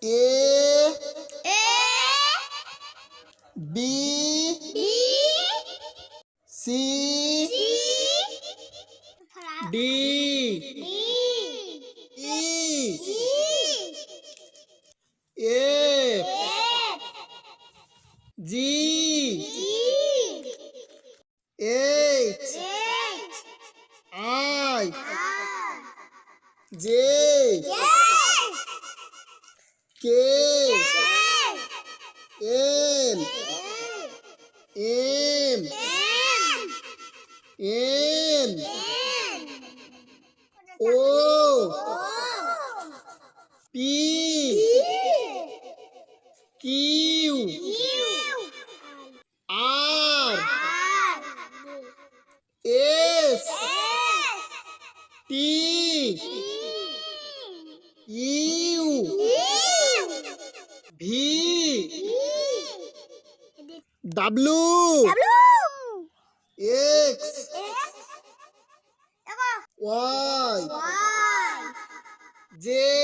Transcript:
A B C D E F G H I J K L M N O P Q R S T U V W X Y Z